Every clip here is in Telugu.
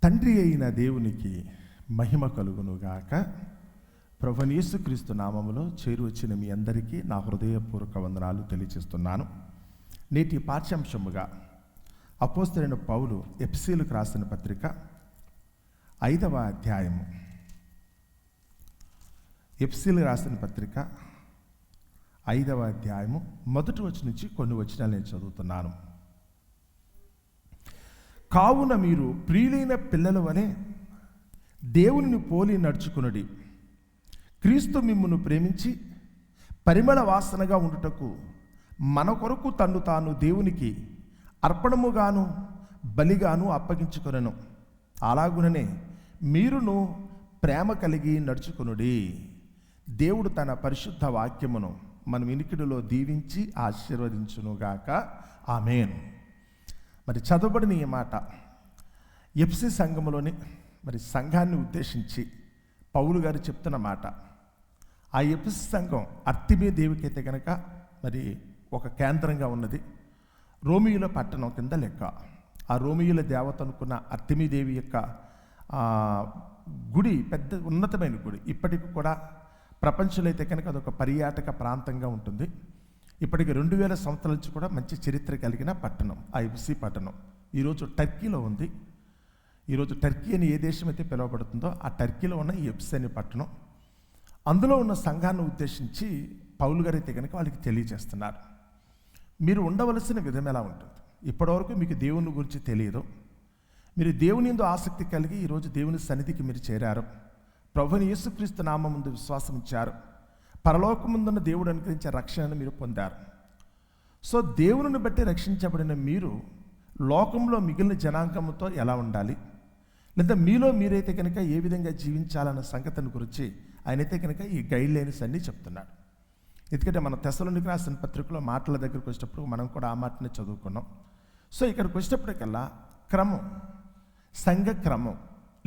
తండ్రి అయిన దేవునికి మహిమ కలుగునుగాక. ప్రభువైన యేసుక్రీస్తు నామములో చేరువచ్చిన మీ అందరికీ నా హృదయపూర్వక వందనాలు తెలియజేస్తున్నాను. నేటి పాఠ్యాంశముగా అపోస్తలుడైన పౌలు ఎఫెసీయులకు రాసిన పత్రిక 5వ అధ్యాయము. ఎఫెసీయులకు రాసిన పత్రిక 5వ అధ్యాయము మొదటి వచనం నుంచి కొన్ని వచనాలు నేను చదువుతున్నాను. కావున మీరు ప్రియులైన పిల్లల వలె దేవునిని పోలి నడుచుకునుడి. క్రీస్తు మిమ్మును ప్రేమించి పరిమళ వాసనగా ఉండుటకు మన కొరకు తన్ను తాను దేవునికి అర్పణముగాను బలిగాను అప్పగించుకొనెను. అలాగుననే మీరును ప్రేమ కలిగి నడుచుకునుడి. దేవుడు తన పరిశుద్ధ వాక్యమును మన వినికిడిలో దీవించి ఆశీర్వదించునుగాక. ఆమేన్. మరి చదవబడిన ఈ మాట ఎఫెసీ సంఘములోని సంఘాన్ని ఉద్దేశించి పౌలు గారు చెప్తున్న మాట. ఆ ఎఫెసీ సంఘం అర్తిమే దేవుకైతే కనుక ఒక కేంద్రంగా ఉన్నది. రోమియుల పట్టణం కింద లెక్క. ఆ రోమియుల దేవత అనుకున్న అర్తిమీదేవి యొక్క గుడి పెద్ద ఉన్నతమైన గుడి. ఇప్పటికి కూడా ప్రపంచంలో అయితే కనుక అదొక పర్యాటక ప్రాంతంగా ఉంటుంది. ఇప్పటికి 2000 సంవత్సరాల నుంచి కూడా మంచి చరిత్ర కలిగిన పట్టణం ఆ ఎఫెసీ పట్టణం. ఈరోజు టర్కీలో ఉంది. ఈరోజు టర్కీ అని ఏ దేశం అయితే పిలువబడుతుందో ఆ టర్కీలో ఉన్న ఈ ఎఫెసీ అనే పట్టణం. అందులో ఉన్న సంఘాన్ని ఉద్దేశించి పౌలు గారు అయితే కనుక వాళ్ళకి తెలియజేస్తున్నారు. మీరు ఉండవలసిన విధం ఎలా ఉంటుంది? ఇప్పటివరకు మీకు దేవుని గురించి తెలియదు. మీరు దేవుని యందు ఆసక్తి కలిగి ఈరోజు దేవుని సన్నిధికి మీరు చేరారు. ప్రభువైన యేసుక్రీస్తు నామం ముందు విశ్వాసం ఇచ్చారు. పరలోకముందున్న దేవుడు అనుగ్రహించే రక్షణను మీరు పొందారు. సో దేవుని బట్టి రక్షించబడిన మీరు లోకంలో మిగిలిన జనాంగంతో ఎలా ఉండాలి, లేదా మీలో మీరైతే కనుక ఏ విధంగా జీవించాలన్న సంగతిని గురించి ఆయనైతే కనుక ఈ గైడ్ లైన్స్ అన్నీ చెప్తున్నాడు. ఎందుకంటే మన తెస్సలోనికీ రాసిన పత్రికలో మాటల దగ్గరికి వచ్చినప్పుడు మనం కూడా ఆ మాటనే చదువుకున్నాం. సో ఇక్కడికి వచ్చినప్పటికల్లా క్రమం, సంఘ క్రమం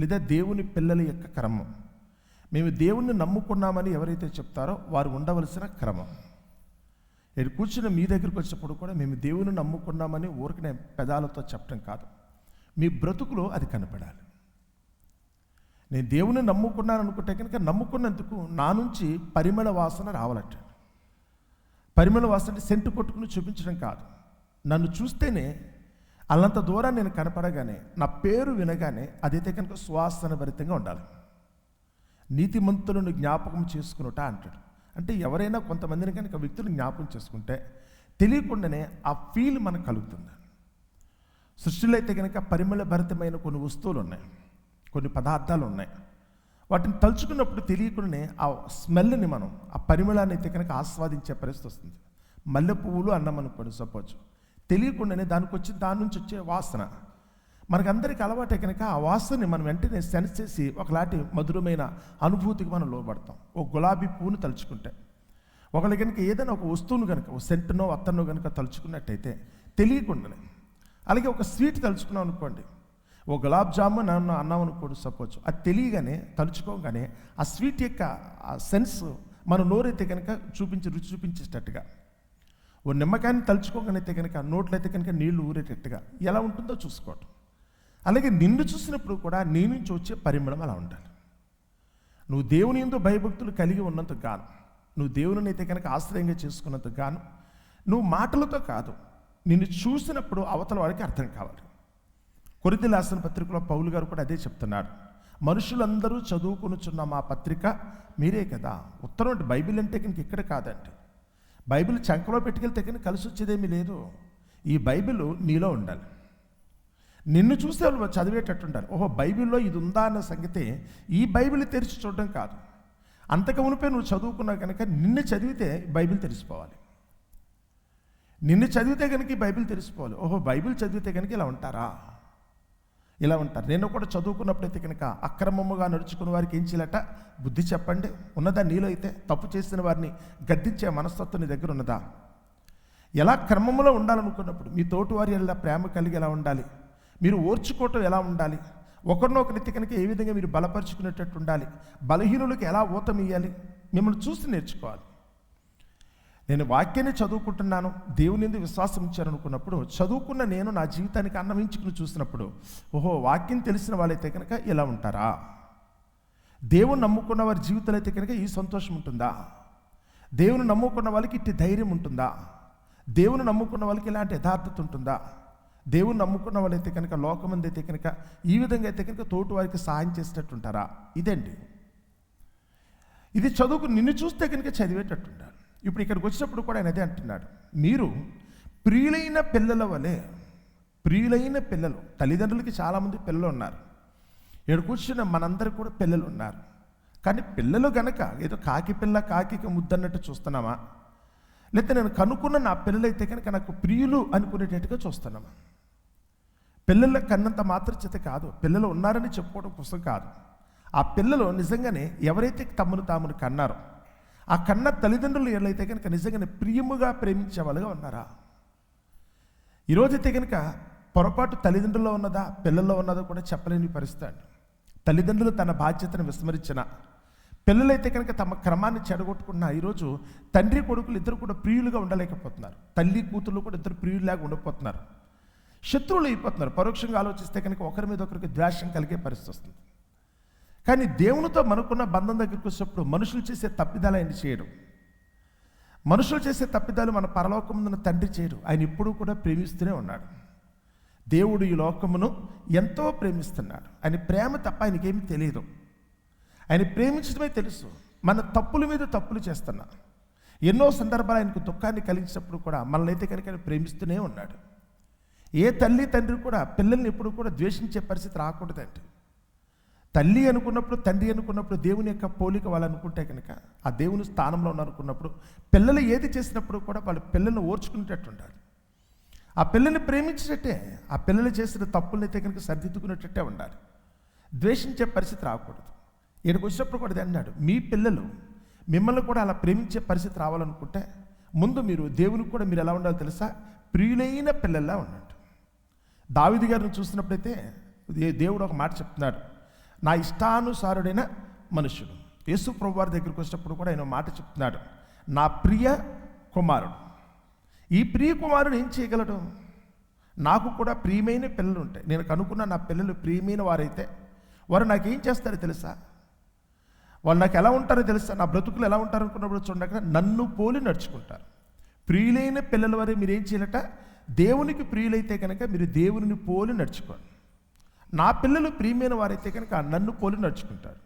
లేదా దేవుని పిల్లల యొక్క క్రమం, మేము దేవుణ్ణి నమ్ముకున్నామని ఎవరైతే చెప్తారో వారు ఉండవలసిన క్రమం. నేను కూర్చుని మీ దగ్గరికి వచ్చినప్పుడు కూడా మేము దేవుని నమ్ముకున్నామని ఊరికనే పెదాలతో చెప్పడం కాదు, మీ బ్రతుకులో అది కనపడాలి. నేను దేవుని నమ్ముకున్నాను అనుకుంటే కనుక నమ్ముకున్నందుకు నా నుంచి పరిమళ వాసన రావాలట. పరిమళ వాసన అంటే సెంటు కొట్టుకుని చూపించడం కాదు. నన్ను చూస్తేనే అల్లంత దూరం నేను కనపడగానే నా పేరు వినగానే అదైతే కనుక సువాసన భరితంగా ఉండాలి. నీతిమంతులను జ్ఞాపకం చేసుకునుట అంటాడు. అంటే ఎవరైనా కొంతమందిని కనుక వ్యక్తులు జ్ఞాపకం చేసుకుంటే తెలియకుండానే ఆ ఫీల్ మనకు కలుగుతుంది. సృష్టిలో అయితే కనుక పరిమళ భరితమైన కొన్ని వస్తువులు ఉన్నాయి, కొన్ని పదార్థాలు ఉన్నాయి. వాటిని తలుచుకున్నప్పుడు తెలియకుండానే ఆ స్మెల్ని మనం, ఆ పరిమళాన్ని అయితే కనుక ఆస్వాదించే పరిస్థితి వస్తుంది. మల్లె పువ్వులు అన్నం అనుకోండి సపోజ్, తెలియకుండానే దాని నుంచి వచ్చే వాసన మనకందరికీ అలవాటే కనుక ఆ వాసనని మనం వెంటనే సెన్స్ చేసి ఒకలాంటి మధురమైన అనుభూతికి మనం లోబడతాం. ఒక గులాబీ పువ్వును తలుచుకుంటే, ఒకళ్ళు కనుక ఏదైనా ఒక వస్తువును కనుక ఒక సెంటునో అత్తనో కనుక తలుచుకున్నట్టయితే తెలియకుండానే, అలాగే ఒక స్వీట్ తలుచుకున్నాం అనుకోండి, ఓ గులాబ్ జామున్ అన్నాం అనుకోండి సపోజ్, అది తెలియగానే తలుచుకోగానే ఆ స్వీట్ యొక్క ఆ సెన్స్ మన నోరైతే కనుక రుచి చూపించేటట్టుగా, ఓ నిమ్మకాయని తలుచుకోగానైతే కనుక నోట్లో అయితే కనుక నీళ్లు ఊరేటట్టుగా ఎలా ఉంటుందో చూసుకోవటం. అలాగే నిన్ను చూసినప్పుడు కూడా నీ నుంచి వచ్చే పరిమళం అలా ఉండాలి. నువ్వు దేవుని యందు భయభక్తులు కలిగి ఉన్నందుకు గాను, నువ్వు దేవుని అయితే కనుక ఆశ్రయంగా చేసుకున్నందుకు గాను, నువ్వు మాటలతో కాదు, నిన్ను చూసినప్పుడు అవతల వాడికి అర్థం కావాలి. కొరింథీయులకు రాసిన పత్రికలో పౌలు గారు కూడా అదే చెప్తున్నాడు. మనుషులందరూ చదువుకొనుచున్న మా పత్రిక మీరే కదా. ఉత్తరం అంటే బైబిల్ అంటే కనుక ఇక్కడ కాదండి. బైబిల్ చంకలో పెట్టుకెళ్తే కనుక కలిసి వచ్చేదేమీ లేదు. ఈ బైబిల్ నీలో ఉండాలి. నిన్ను చూస్తే వాళ్ళు చదివేటట్టు ఉండాలి. ఓహో, బైబిల్లో ఇది ఉందా అన్న సంగతి ఈ బైబిల్ తెరిచి చూడడం కాదు. అంతకు మునిపే నువ్వు చదువుకున్నావు కనుక నిన్ను చదివితే బైబిల్ తెలిసిపోవాలి. నిన్ను చదివితే కనుక ఈ బైబిల్ తెలిసిపోవాలి. ఓహో, బైబిల్ చదివితే కనుక ఇలా ఉంటారా, ఇలా ఉంటారు. నేను కూడా చదువుకున్నప్పుడైతే కనుక అక్రమముగా నడుచుకున్న వారికి ఏం చేయాలట, బుద్ధి చెప్పండి. ఉన్నదా నీలో? అయితే తప్పు చేసిన వారిని గద్దించే మనస్తత్వం నీ దగ్గర ఉన్నదా? ఎలా క్రమంలో ఉండాలనుకున్నప్పుడు మీ తోటి వారి ఎలా ప్రేమ కలిగి ఎలా ఉండాలి, మీరు ఓర్చుకోవటం ఎలా ఉండాలి, ఒకరినొకరితో కనుక ఏ విధంగా మీరు బలపరుచుకునేటట్టు ఉండాలి, బలహీనులకు ఎలా ఊతం ఇవ్వాలి, మిమ్మల్ని చూసి నేర్చుకోవాలి. నేను వాక్యాన్ని చదువుకుంటున్నాను, దేవుని యందు విశ్వాసం ఇచ్చాను అనుకున్నప్పుడు, చదువుకున్న నేను నా జీవితానికి అన్వయించుకుని చూసినప్పుడు, ఓహో వాక్యం తెలిసిన వాళ్ళైతే కనుక ఇలా ఉంటారా, దేవుని నమ్ముకున్న వారి జీవితాలు అయితే కనుక ఈ సంతోషం ఉంటుందా, దేవుని నమ్ముకున్న వాళ్ళకి ఇట్టి ధైర్యం ఉంటుందా, దేవుని నమ్ముకున్న వాళ్ళకి ఇలాంటి యథార్థత ఉంటుందా, దేవుని నమ్ముకున్న వాళ్ళైతే కనుక లోకమంది అయితే కనుక ఈ విధంగా అయితే కనుక తోటి వారికి సహాయం చేసేటట్టు ఉంటారా. ఇదండి, ఇది చదువుకు నిన్ను చూస్తే కనుక చదివేటట్టుంటారు. ఇప్పుడు ఇక్కడికి వచ్చినప్పుడు కూడా ఆయన అదే అంటున్నాడు, మీరు ప్రియులైన పిల్లల వలె, ప్రియులైన పిల్లలు, తల్లిదండ్రులకి చాలామంది పిల్లలు ఉన్నారు, ఇక్కడ కూర్చున్న మనందరికి కూడా పిల్లలు ఉన్నారు. కానీ పిల్లలు గనక ఏదో కాకి పిల్ల కాకి ముద్దన్నట్టు చూస్తున్నామా, లేకపోతే నేను కనుక్కున్న నా పిల్లలైతే కనుక నాకు ప్రియులు అనుకునేటట్టుగా చూస్తున్నామా. పిల్లల కన్నంత మాత్రం చేత కాదు, పిల్లలు ఉన్నారని చెప్పుకోవడం కోసం కాదు, ఆ పిల్లలు నిజంగానే ఎవరైతే తమను తామును కన్నారో ఆ కన్న తల్లిదండ్రులు ఎవరైతే కనుక నిజంగానే ప్రియముగా ప్రేమించే వాళ్ళుగా ఉన్నారా. ఈరోజైతే కనుక పొరపాటు తల్లిదండ్రుల్లో ఉన్నదా పిల్లల్లో ఉన్నదో కూడా చెప్పలేని పరిస్థితి అండి. తల్లిదండ్రులు తన బాధ్యతను విస్మరించిన, పిల్లలైతే కనుక తమ క్రమాన్ని చెడగొట్టుకున్న ఈరోజు తండ్రి కొడుకులు ఇద్దరు కూడా ప్రియులుగా ఉండలేకపోతున్నారు, తల్లి కూతుళ్ళు కూడా ఇద్దరు ప్రియులాగా ఉండిపోతున్నారు, శత్రువులు అయిపోతున్నారు. పరోక్షంగా ఆలోచిస్తే కనుక ఒకరి మీద ఒకరికి ద్వేషం కలిగే పరిస్థితి వస్తుంది. కానీ దేవునితో మనకున్న బంధం దగ్గరికి వచ్చినప్పుడు మనుషులు చేసే తప్పిదాలు ఆయన చేయడం, మనుషులు చేసే తప్పిదాలు మన పరలోకమున్న తండ్రి చేయడు. ఆయన ఎప్పుడూ కూడా ప్రేమిస్తూనే ఉన్నాడు. దేవుడు ఈ లోకమును ఎంతో ప్రేమిస్తున్నాడు. ఆయన ప్రేమ తప్ప ఆయనకేమీ తెలియదు. ఆయన ప్రేమించడమే తెలుసు. మన తప్పుల మీద తప్పులు చేస్తున్నా, ఎన్నో సందర్భాలు ఆయనకు దుఃఖాన్ని కలిగించినప్పుడు కూడా మనల్ని అయితే కనుక ఆయన ప్రేమిస్తూనే ఉన్నాడు. ఏ తల్లి తండ్రి కూడా పిల్లల్ని ఎప్పుడు కూడా ద్వేషించే పరిస్థితి రాకూడదండి. తల్లి అనుకున్నప్పుడు, తండ్రి అనుకున్నప్పుడు దేవుని యొక్క పోలిక వాళ్ళు అనుకుంటే కనుక ఆ దేవుని స్థానంలో ఉన్నారనుకున్నప్పుడు పిల్లలు ఏది చేసినప్పుడు కూడా వాళ్ళ పిల్లల్ని ఓర్చుకునేటట్టు ఉండాలి. ఆ పిల్లల్ని ప్రేమించేటట్టే, ఆ పిల్లలు చేసిన తప్పులను అయితే కనుక సరిదిద్దుకునేటట్టే ఉండాలి. ద్వేషించే పరిస్థితి రాకూడదు. ఇక్కడికి వచ్చినప్పుడు కూడా అన్నాడు, మీ పిల్లలు మిమ్మల్ని కూడా అలా ప్రేమించే పరిస్థితి రావాలనుకుంటే ముందు మీరు దేవునికి కూడా మీరు ఎలా ఉండాలో తెలుసా, ప్రియులైన పిల్లల్లా ఉండండి. దావీదు గారిని చూసినప్పుడైతే దేవుడు ఒక మాట చెప్తున్నాడు, నా ఇష్టానుసారుడైన మనుషుడు. యేసు ప్రభు వారి దగ్గరికి వచ్చినప్పుడు కూడా ఆయన మాట చెప్తున్నాడు, నా ప్రియ కుమారుడు. ఈ ప్రియ కుమారుడు ఏం చేయగలడు, నాకు కూడా ప్రియమైన పిల్లలు ఉంటాయి, నేను కనుక్కున్న నా పిల్లలు ప్రియమైన వారైతే వారు నాకేం చేస్తారో తెలుసా, వాళ్ళు నాకు ఎలా ఉంటారో తెలుసా, నా బ్రతుకులు ఎలా ఉంటారు అనుకున్నప్పుడు చూడక నన్ను పోలి నడుచుకుంటారు. ప్రియులైన పిల్లల వారే మీరేం చేయాలట, దేవునికి ప్రియులైతే కనుక మీరు దేవుని పోలి నడుచుకోండి. నా పిల్లలు ప్రియమైన వారైతే కనుక నన్ను పోలి నడుచుకుంటారు.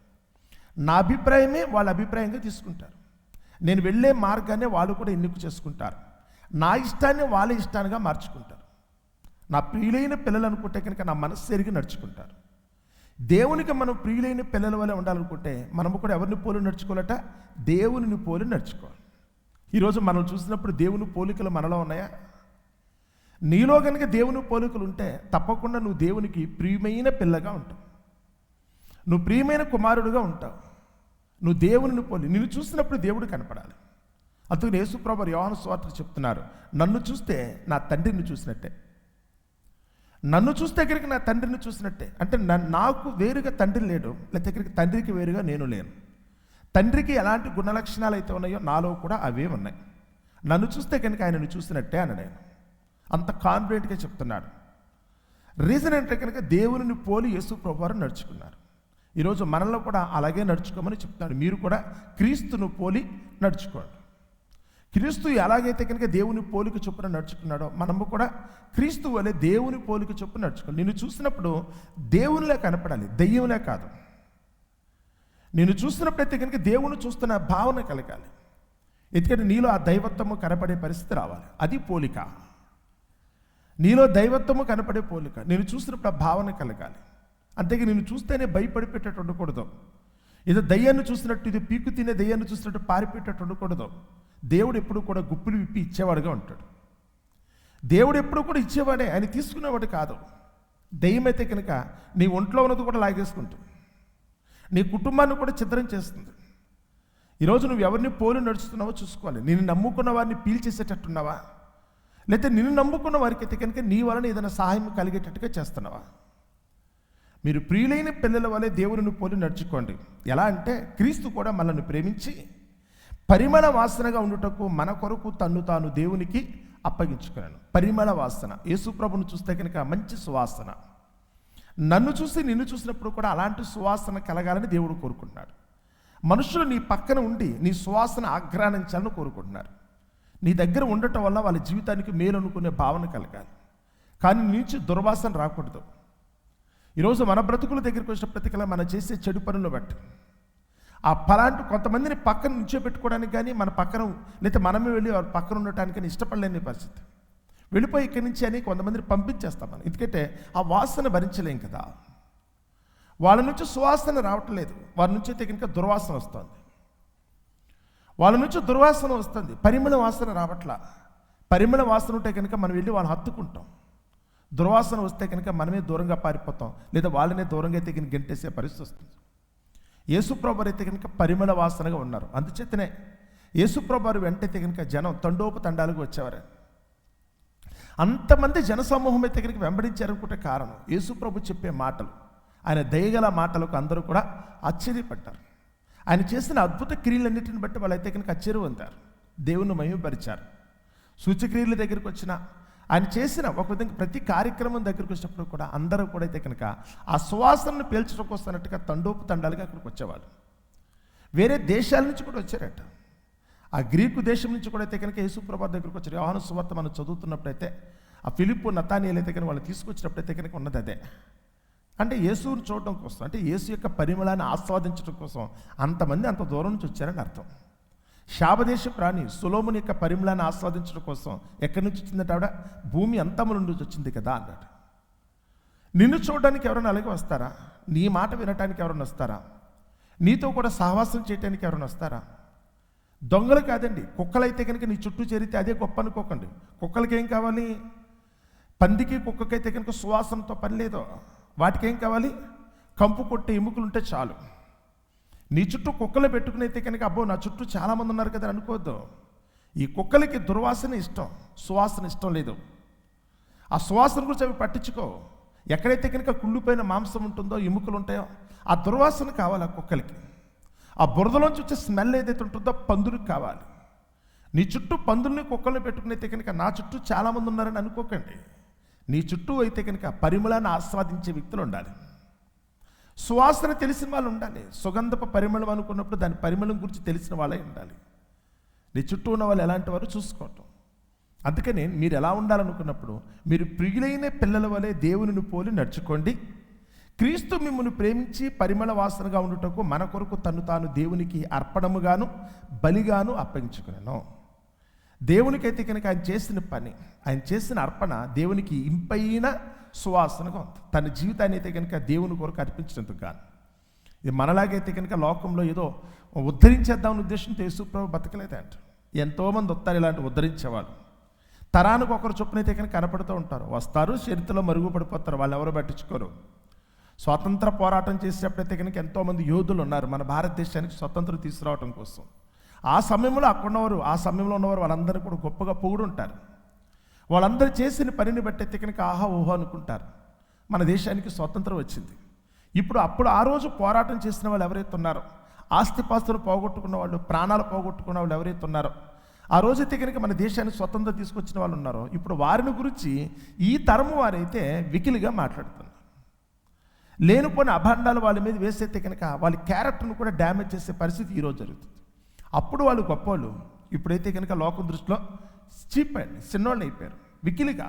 నా అభిప్రాయమే వాళ్ళ అభిప్రాయంగా తీసుకుంటారు. నేను వెళ్ళే మార్గాన్ని వాళ్ళు కూడా ఎన్నిక చేసుకుంటారు. నా ఇష్టాన్ని వాళ్ళ ఇష్టానిగా మార్చుకుంటారు. నా ప్రియులైన పిల్లలు అనుకుంటే కనుక నా మనస్సు ఎరిగి నడుచుకుంటారు. దేవునికి మనం ప్రియులైన పిల్లల వల్ల ఉండాలనుకుంటే మనము కూడా ఎవరిని పోలి నడుచుకోవాలట, దేవుని పోలి నడుచుకోవాలి. ఈరోజు మనం చూసినప్పుడు దేవుని పోలికలు మనలో ఉన్నాయా? నీలో కనుక దేవుని పోలికలు ఉంటే తప్పకుండా నువ్వు దేవునికి ప్రియమైన పిల్లగా ఉంటావు, నువ్వు ప్రియమైన కుమారుడుగా ఉంటావు. నువ్వు దేవుని పోలి, నిన్ను చూసినప్పుడు దేవుడు కనపడాలి. అందుకని యేసు ప్రభువు యోహాను సువార్తలో చెప్తున్నారు, నన్ను చూస్తే నా తండ్రిని చూసినట్టే. నన్ను చూస్తే కనుక నా తండ్రిని చూసినట్టే. అంటే నాకు వేరుగా తండ్రి లేడు, లేకపోతే తండ్రికి వేరుగా నేను లేను. తండ్రికి ఎలాంటి గుణలక్షణాలు అయితే ఉన్నాయో నాలో కూడా అవే ఉన్నాయి. నన్ను చూస్తే కనుక ఆయనను చూసినట్టే అని నేను అంత కాన్ఫిడెంట్గా చెప్తున్నాడు. రీజన్ అంటే కనుక దేవుని పోలి యేసు ప్రభువారు నడుచుకున్నారు. ఈరోజు మనలో కూడా అలాగే నడుచుకోమని చెప్తున్నాడు. మీరు కూడా క్రీస్తును పోలి నడుచుకోండి. క్రీస్తు ఎలాగైతే కనుక దేవుని పోలిక చొప్పున నడుచుకున్నాడో మనము కూడా క్రీస్తు వలె దేవుని పోలిక చొప్పున నడుచుకోండి. నిన్ను చూసినప్పుడు దేవునిలే కనపడాలి, దెయ్యంలే కాదు. నిన్ను చూసినప్పుడైతే కనుక దేవుని చూస్తున్న భావన కలగాలి. ఎందుకంటే నీలో ఆ దైవత్వము కనపడే పరిస్థితి రావాలి. అది పోలిక. నీలో దైవత్వము కనపడే పోలిక. నేను చూసినప్పుడు ఆ భావన కలగాలి. అంతేగా నిన్ను చూస్తేనే భయపడిపెట్టేట్టు ఉండకూడదు. ఏదో దయ్యాన్ని చూసినట్టు, ఇది పీకు తినే దయ్యాన్ని చూసినట్టు పారిపెట్టేట్టు ఉండకూడదు. దేవుడు ఎప్పుడు కూడా గుప్పులు విప్పి ఇచ్చేవాడుగా ఉంటాడు. దేవుడు ఎప్పుడు కూడా ఇచ్చేవాడే, ఆయన తీసుకునేవాడు కాదు. దయ్యం అయితే కనుక నీ ఒంట్లో ఉన్నది కూడా లాగేసుకుంటుంది, నీ కుటుంబాన్ని కూడా ఛిద్రం చేస్తుంది. ఈరోజు నువ్వు ఎవరిని పోలి నడుస్తున్నావో చూసుకోవాలి. నిన్ను నమ్ముకున్న వారిని పీల్చేసేటట్టున్నావా, లేకపోతే నిన్ను నమ్ముకున్న వారికి అయితే కనుక నీ వలన ఏదైనా సహాయం కలిగేటట్టుగా చేస్తున్నావా? మీరు ప్రియులైన పిల్లల వలె దేవుని పోలి నడుచుకోండి. ఎలా అంటే క్రీస్తు కూడా మనల్ని ప్రేమించి పరిమళ వాసనగా ఉండుటకు మన కొరకు తన్ను తాను దేవునికి అప్పగించుకున్నాను. పరిమళ వాసన, యేసు ప్రభువును చూస్తే కనుక మంచి సువాసన. నన్ను చూసి నిన్ను చూసినప్పుడు కూడా అలాంటి సువాసన కలగాలని దేవుడు కోరుకుంటున్నాడు. మనుషులు నీ పక్కన ఉండి నీ సువాసన ఆఘ్రానించాలని కోరుకుంటున్నారు. నీ దగ్గర ఉండటం వల్ల వాళ్ళ జీవితానికి మేలు అనుకునే భావన కలగాలి, కానీ నీ నుంచి దుర్వాసన రాకూడదు. ఈరోజు మన బ్రతుకుల దగ్గరికి వచ్చినప్పటికల్లా మనం చేసే చెడు పనులు బట్టి ఆ పలాంటి కొంతమందిని పక్కన నిల్చోబెట్టుకోవడానికి కానీ మన పక్కన, లేదా మనమే వెళ్ళి వారి పక్కన ఉండటానికి కానీ ఇష్టపడలేని పరిస్థితి. వెళ్ళిపోయి ఇక్కడి నుంచి అని కొంతమందిని పంపించేస్తాం మనం, ఎందుకంటే ఆ వాసన భరించలేం కదా. వాళ్ళ నుంచి సువాసన రావట్లేదు, వారి నుంచి అయితే కనుక దుర్వాసన వస్తుంది. వాళ్ళ నుంచి దుర్వాసన వస్తుంది, పరిమళ వాసన రావట్లా. పరిమళ వాసన ఉంటే కనుక మనం వెళ్ళి వాళ్ళని హత్తుకుంటాం. దుర్వాసన వస్తే కనుక మనమే దూరంగా పారిపోతాం, లేదా వాళ్ళనే దూరంగా అయితే కనుక గెంటేసే పరిస్థితి వస్తుంది. యేసుప్రభువారు అయితే కనుక పరిమళ వాసనగా ఉన్నారు. అందుచేతనే యేసుప్రభువారు వెంటైతే కనుక జనం తండోపతండాలకు వచ్చేవారు. అంతమంది జనసమూహం అయితే కనుక వెంబడించారనుకుంటే కారణం యేసుప్రభు చెప్పే మాటలు, ఆయన దయగల మాటలకు అందరూ కూడా ఆశ్చర్యపడ్డారు. ఆయన చేసిన అద్భుత క్రియలన్నిటిని బట్టి వాళ్ళైతే కనుక ఆశ్చర్యం పొందారు, దేవుని మహిమపరిచారు. సూచక్రియల దగ్గరికి వచ్చిన ఆయన చేసిన ఒక విధంగా ప్రతి కార్యక్రమం దగ్గరికి వచ్చినప్పుడు కూడా అందరూ కూడా అయితే కనుక ఆ సువాసనను పీల్చడం వస్తున్నట్టుగా తండోపతండాలుగా అక్కడికి వచ్చేవాళ్ళు. వేరే దేశాల నుంచి కూడా వచ్చారట. ఆ గ్రీకు దేశం నుంచి కూడా అయితే కనుక యేసుప్రభు దగ్గరికి వచ్చారు. యోహాను సువార్త మనం చదువుతున్నప్పుడైతే ఆ ఫిలిప్పు నతానియేలు అయితే కనుక వాళ్ళు తీసుకొచ్చినప్పుడైతే కనుక ఉన్నది అదే. అంటే యేసుని చూడడం కోసం, అంటే యేసు యొక్క పరిమళాన్ని ఆస్వాదించడం కోసం అంతమంది అంత దూరం నుంచి వచ్చారని అర్థం. శాపదేశ ప్రాణి సొలొమోను యొక్క పరిమళాన్ని ఆస్వాదించడం కోసం ఎక్కడి నుంచి వచ్చిందంటే ఆవిడ భూమి అంతము నుండి వచ్చింది కదా అన్నాడు. నిన్ను చూడడానికి ఎవరైనా అలాగే వస్తారా? నీ మాట వినటానికి ఎవరైనా వస్తారా? నీతో కూడా సహవాసం చేయడానికి ఎవరైనా వస్తారా? దొంగలు కాదండి, కుక్కలైతే కనుక నీ చుట్టూ చేరితే అదే గొప్ప అనుకోకండి. కుక్కలకి ఏం కావాలి? పందికి కుక్కకైతే కనుక సువాసనతో పని లేదు. వాటికి ఏం కావాలి? కంపు కొట్టే ఎముకలు ఉంటే చాలు. నీ చుట్టూ కుక్కలు పెట్టుకుని అయితే కనుక అబ్బో నా చుట్టూ చాలామంది ఉన్నారు కదా అనుకోవద్దు. ఈ కుక్కలకి దుర్వాసన ఇష్టం, సువాసన ఇష్టం లేదు. ఆ సువాసన గురించి అవి పట్టించుకో. ఎక్కడైతే కనుక కుళ్ళిపోయిన మాంసం ఉంటుందో, ఎముకలు ఉంటాయో ఆ దుర్వాసన కావాలి ఆ కుక్కలకి. ఆ బురదలోంచి వచ్చే స్మెల్ ఏదైతే ఉంటుందో పందులకు కావాలి. నీ చుట్టూ పందుల్ని కుక్కల్ని పెట్టుకుని అయితే కనుక నా చుట్టూ చాలామంది ఉన్నారని అనుకోకండి. నీ చుట్టూ అయితే కనుక పరిమళాన్ని ఆస్వాదించే వ్యక్తులు ఉండాలి, సువాసన తెలిసిన వాళ్ళు ఉండాలి. సుగంధపు పరిమళం అనుకున్నప్పుడు దాని పరిమళం గురించి తెలిసిన వాళ్ళే ఉండాలి. నీ చుట్టూ ఉన్న వాళ్ళు ఎలాంటి వారు చూసుకోవటం. అందుకని మీరు ఎలా ఉండాలనుకున్నప్పుడు మీరు ప్రియులైన పిల్లల వలె దేవునిని పోలి నడుచుకోండి. క్రీస్తు మిమ్మల్ని ప్రేమించి పరిమళ వాసనగా ఉండుటకు మన కొరకు తను తాను దేవునికి అర్పణముగాను బలిగాను అప్పగించుకున్నాను. దేవునికైతే కనుక ఆయన చేసిన పని, ఆయన చేసిన అర్పణ దేవునికి ఇంపైన సువాసనగా ఉంది. తన జీవితాన్ని అయితే కనుక దేవుని కొరకు అర్పించినందుకు గాను. ఇది మనలాగైతే కనుక లోకంలో ఏదో ఉద్ధరించేద్దామని ఉద్దేశంతో యేసుప్రభు బతకలేదంట. ఎంతోమంది వస్తారు ఇలాంటి ఉద్ధరించేవాళ్ళు. తరానికి ఒకరు చొప్పునైతే కనుక కనపడుతూ ఉంటారు, వస్తారు, చరిత్రలో మరుగుపడిపోతారు, వాళ్ళు ఎవరో పట్టించుకోరు. స్వాతంత్ర పోరాటం చేసేటప్పుడైతే కనుక ఎంతోమంది యోధులు ఉన్నారు మన భారతదేశానికి స్వతంత్రం తీసుకురావడం కోసం. ఆ సమయంలో అక్కడున్నవారు, ఆ సమయంలో ఉన్నవారు వాళ్ళందరూ కూడా గొప్పగా పొగుడు ఉంటారు. వాళ్ళందరూ చేసిన పనిని బట్టి అయితే కనుక ఆహా ఊహో అనుకుంటారు. మన దేశానికి స్వతంత్రం వచ్చింది. అప్పుడు ఆ రోజు పోరాటం చేసిన వాళ్ళు ఎవరైతే ఉన్నారో, ఆస్తిపాస్తులు పోగొట్టుకున్న వాళ్ళు, ప్రాణాలు పోగొట్టుకున్న వాళ్ళు ఎవరైతే ఉన్నారో, ఆ రోజైతే కనుక మన దేశానికి స్వతంత్రం తీసుకొచ్చిన వాళ్ళు ఉన్నారో, ఇప్పుడు వారిని గురించి ఈ తరము వారైతే వికిలిగా మాట్లాడుతున్నారు. లేనిపోయిన అభండాలు వాళ్ళ మీద వేసైతే కనుక వాళ్ళ క్యారెక్టర్ను కూడా డ్యామేజ్ చేసే పరిస్థితి ఈరోజు జరుగుతుంది. అప్పుడు వాళ్ళు గొప్పవాళ్ళు, ఇప్పుడైతే కనుక లోకం దృష్టిలో చీప్ అండి, చిన్నోళ్ళు అయిపోయారు వికిలిగా.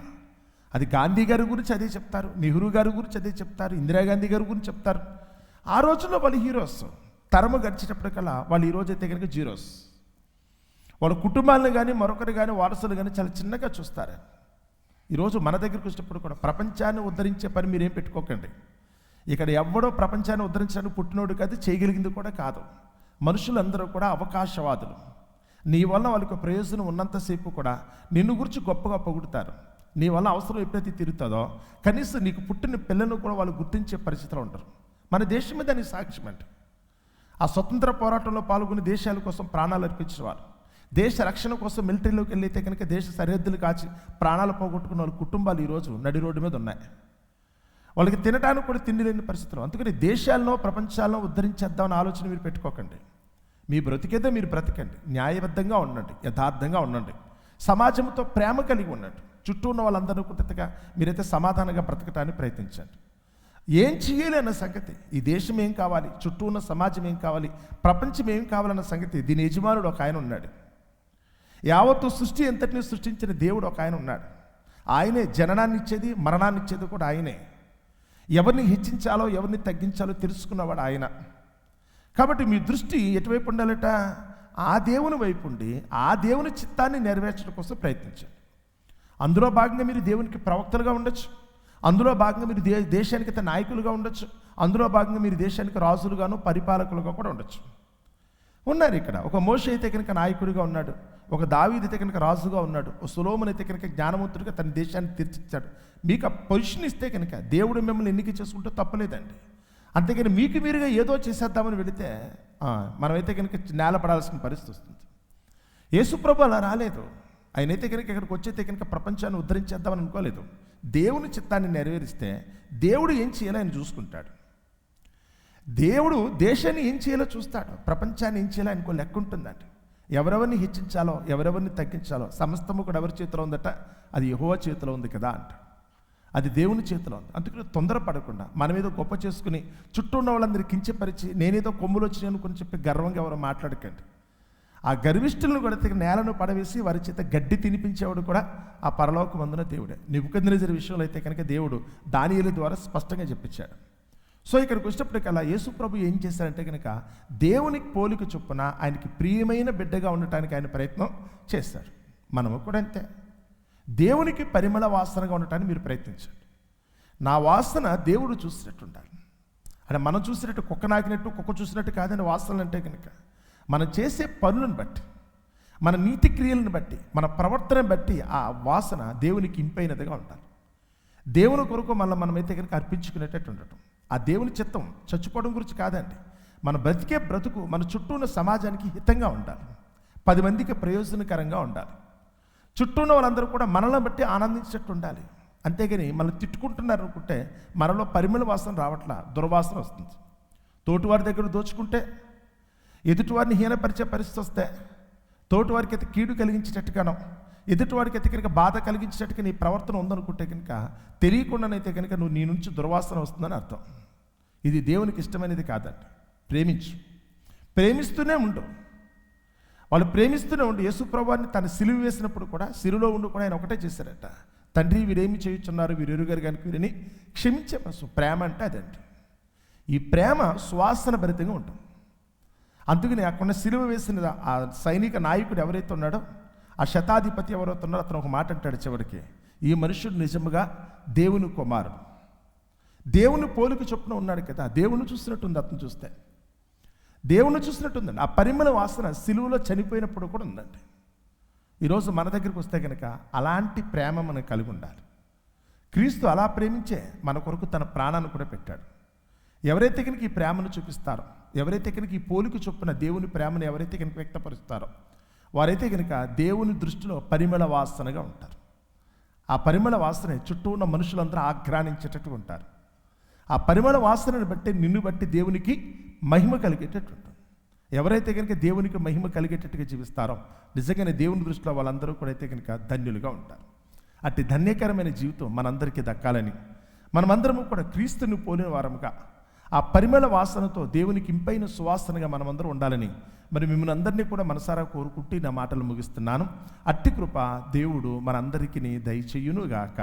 అది గాంధీ గారి గురించి అదే చెప్తారు, నెహ్రూ గారి గురించి అదే చెప్తారు, ఇందిరాగాంధీ గారి గురించి చెప్తారు. ఆ రోజుల్లో వాళ్ళు హీరోస్. తరము గడిచేటప్పటికల్లా వాళ్ళు ఈరోజు అయితే కనుక జీరోస్. వాళ్ళ కుటుంబాలను కానీ మరొకరు కానీ వారసులు కానీ చాలా చిన్నగా చూస్తారు. ఈరోజు మన దగ్గరికి వచ్చినప్పుడు కూడా ప్రపంచాన్ని ఉద్ధరించే పని మీరేం పెట్టుకోకండి. ఇక్కడ ఎవడో ప్రపంచాన్ని ఉద్ధరించడానికి పుట్టినోడు కాదు, చేయగలిగింది కూడా కాదు. మనుషులందరూ కూడా అవకాశవాదులు. నీ వల్ల వాళ్ళకి ప్రయోజనం ఉన్నంతసేపు కూడా నిన్ను గురించి గొప్పగా పొగుడుతారు. నీ వల్ల అవసరం ఎప్పుడైతే తిరుగుతుందో కనీసం నీకు పుట్టిన పిల్లలను కూడా వాళ్ళు గుర్తించే పరిస్థితిలో ఉంటారు. మన దేశం మీద దానికి సాక్ష్యం అంటే ఆ స్వతంత్ర పోరాటంలో పాల్గొని దేశాల కోసం ప్రాణాలు అర్పించిన వారు, దేశ రక్షణ కోసం మిలిటరీలోకి వెళ్ళైతే కనుక దేశ సరిహద్దులు కాచి ప్రాణాలు పోగొట్టుకున్న వాళ్ళ కుటుంబాలు ఈరోజు నడి రోడ్డు మీద ఉన్నాయి. వాళ్ళకి తినడానికి కూడా తిండి లేని పరిస్థితులు. అందుకని దేశాలను ప్రపంచాలను ఉద్ధరించేద్దామని ఆలోచన మీరు పెట్టుకోకండి. మీ బ్రతికేదో మీరు బ్రతకండి, న్యాయబద్ధంగా ఉండండి, యథార్థంగా ఉండండి, సమాజంతో ప్రేమ కలిగి ఉండండి. చుట్టూ ఉన్న వాళ్ళందరూ కుట్టగా మీరైతే సమాధానంగా బ్రతకటానికి ప్రయత్నించండి. ఏం చేయాలి అన్న సంగతి, ఈ దేశం ఏం కావాలి, చుట్టూ ఉన్న సమాజం ఏం కావాలి, ప్రపంచం ఏం కావాలన్న సంగతి దీని యజమానుడు ఒక ఆయన ఉన్నాడు. యావత్తు సృష్టి ఎంతటిని సృష్టించిన దేవుడు ఒక ఆయన ఉన్నాడు. ఆయనే జననాన్ని ఇచ్చేది, మరణాన్ని ఇచ్చేది కూడా ఆయనే. ఎవరిని హెచ్చించాలో ఎవరిని తగ్గించాలో తెలుసుకున్నవాడు ఆయన. కాబట్టి మీ దృష్టి ఎటువైపు ఉండాలట? ఆ దేవుని వైపు ఉండి ఆ దేవుని చిత్తాన్ని నెరవేర్చడం కోసం ప్రయత్నించండి. అందులో భాగంగా మీరు దేవునికి ప్రవక్తలుగా ఉండొచ్చు, అందులో భాగంగా మీరు దేశానికి నాయకులుగా ఉండొచ్చు, అందులో భాగంగా మీరు దేశానికి రాజులుగాను పరిపాలకులుగా కూడా ఉండొచ్చు. ఉన్నారు ఇక్కడ. ఒక మోషే అయితే కనుక నాయకుడిగా ఉన్నాడు, ఒక దావీదు అయితే కనుక రాజుగా ఉన్నాడు, ఒక సొలొమోను అయితే కనుక జ్ఞానవంతుడిగా తన దేశాన్ని తీర్చిచ్చాడు. మీకు ఆ పొజిషన్ ఇస్తే కనుక దేవుడు మిమ్మల్ని ఎన్నిక చేసుకుంటే తప్పలేదండి. అంతేకాని మీకు మీరుగా ఏదో చేసేద్దామని వెళితే మనమైతే కనుక నేల పడాల్సిన పరిస్థితి వస్తుంది. యేసుప్రభు అలా రాలేదు. ఆయనైతే కనుక ఇక్కడికి వచ్చైతే కనుక ప్రపంచాన్ని ఉద్ధరించేద్దామని అనుకోలేదు. దేవుని చిత్తాన్ని నెరవేరిస్తే దేవుడు ఏం చేయాలో ఆయన చూసుకుంటాడు. దేవుడు దేశాన్ని ఏం చేయాలో చూస్తాడు, ప్రపంచాన్ని ఏం చేయాలో ఆయనకు లెక్క ఉంటుందండి. ఎవరెవరిని హెచ్చించాలో ఎవరెవరిని తగ్గించాలో సమస్తము కూడా ఎవరి చేతిలో ఉందట? అది యెహోవా చేతిలో ఉంది కదా అంట. అది దేవుని చేతిలో ఉంది. అందుకని తొందరపడకుండా మనం ఏదో గొప్ప చేసుకుని చుట్టూ ఉన్న వాళ్ళందరికీ కించపరిచి నేనేదో కొమ్ములు వచ్చినాయి అనుకుని చెప్పి గర్వంగా ఎవరో మాట్లాడకండి. ఆ గర్విష్ఠులను కూడా నేలను పడవేసి వారి చేత గడ్డి తినిపించేవాడు కూడా ఆ పరలోకమందున దేవుడే. నెబుకద్నెజరు విషయంలో అయితే కనుక దేవుడు దానియేలు ద్వారా స్పష్టంగా చెప్పించాడు. సో ఇక్కడికి వచ్చినప్పటికల్లా యేసు ప్రభు ఏం చేశారంటే కనుక దేవునికి పోలిక చొప్పున ఆయనకి ప్రియమైన బిడ్డగా ఉండటానికి ఆయన ప్రయత్నం చేశారు. మనము కూడా అంతే. దేవునికి పరిమళ వాసనగా ఉండటానికి మీరు ప్రయత్నించండి. నా వాసన దేవుడు చూసినట్టు ఉండాలి. అంటే మనం చూసినట్టు కుక్క నాకినట్టు కుక్క చూసినట్టు కాదని వాసనలు అంటే కనుక మనం చేసే పనులను బట్టి, మన నీతి క్రియలను బట్టి, మన ప్రవర్తనను బట్టి ఆ వాసన దేవునికి ఇంపైనదిగా ఉండాలి. దేవుని కొరకు మనమైతే కనుక అర్పించుకునేటట్టు ఉండటం ఆ దేవుని చిత్తం. చచ్చిపోవడం గురించి కాదండి. మన బ్రతికే బ్రతుకు మన చుట్టూ ఉన్న సమాజానికి హితంగా ఉండాలి, 10 మందికి ప్రయోజనకరంగా ఉండాలి. చుట్టూ ఉన్న వాళ్ళందరూ కూడా మనల్ని బట్టి ఆనందించేటట్టు ఉండాలి. అంతేగాని మనం తిట్టుకుంటున్నారు అనుకుంటే మనలో పరిమళ వాసన రావట్లా, దుర్వాసన వస్తుంది. తోటివారి దగ్గర దోచుకుంటే, ఎదుటివారిని హీనపరిచే పరిస్థితి వస్తే, తోటివారికి అయితే కీడు కలిగించేటట్టుగానో, ఎదుటివాడికి అయితే కనుక బాధ కలిగించేటట్టుగా నీ ప్రవర్తన ఉందనుకుంటే కనుక తెలియకుండానైతే కనుక నువ్వు నీ నుంచి దుర్వాసన వస్తుందని అర్థం. ఇది దేవునికి ఇష్టమైనది కాదండి. ప్రేమిస్తూనే ఉండు. వాళ్ళు ప్రేమిస్తూనే ఉండి యేసు ప్రభువుని తన సిలువ వేసినప్పుడు కూడా సిలువలో ఉండి కూడా ఆయన ఒకటే చేశారట, తండ్రి వీరేమి చేయుచున్నారు వీరు ఎరుగరు కనుక వీరిని క్షమించే మనసు. ప్రేమ అంటే అదండి. ఈ ప్రేమ సువాసన భరితంగా ఉంటుంది. అందుకని అక్కడ సిలువ వేసిన ఆ సైనిక నాయకుడు ఎవరైతే ఉన్నాడో, ఆ శతాధిపతి ఎవరైతే ఉన్నాడో అతను ఒక మాట అంటాడు చివరికి, ఈ మనుషుడు నిజముగా దేవుని కుమారుడు. దేవుని పోలిక చొప్పున ఉన్నాడు కదా, దేవుని చూసినట్టుంది. అతను చూస్తే దేవుని చూసినట్టుందండి. ఆ పరిమళ వాసన సిలువలో చనిపోయినప్పుడు కూడా ఉందండి. ఈరోజు మన దగ్గరికి వస్తే కనుక అలాంటి ప్రేమ మనకు కలిగి ఉండాలి. క్రీస్తు అలా ప్రేమించే మన కొరకు తన ప్రాణాన్ని కూడా పెట్టాడు. ఎవరైతే కనుక ఈ ప్రేమను చూపిస్తారో, ఎవరైతే కనుక ఈ పోలిక చొప్పున దేవుని ప్రేమను ఎవరైతే కనుక వ్యక్తపరుస్తారో వారైతే కనుక దేవుని దృష్టిలో పరిమళ వాసనగా ఉంటారు. ఆ పరిమళ వాసన చుట్టూ ఉన్న మనుషులందరూ ఆఘ్రానించేటట్టు ఉంటారు. ఆ పరిమళ వాసనను బట్టి నిన్ను బట్టి దేవునికి మహిమ కలిగేటట్టు ఉంటుంది. ఎవరైతే కనుక దేవునికి మహిమ కలిగేటట్టుగా జీవిస్తారో నిజంగానే దేవుని దృష్టిలో వాళ్ళందరూ కూడా అయితే కనుక ధన్యులుగా ఉంటారు. అట్టి ధన్యకరమైన జీవితం మనందరికీ దక్కాలని, మనమందరము కూడా క్రీస్తుని పోలిన వారముగా ఆ పరిమళ వాసనతో దేవునికి ఇంపైన సువాసనగా మనమందరం ఉండాలని మరి మిమ్మల్ని అందరినీ కూడా మనసారా కోరుకుంటూ నా మాటలు ముగిస్తున్నాను. అట్టి కృప దేవుడు మనందరికీ దయచేయునుగాక.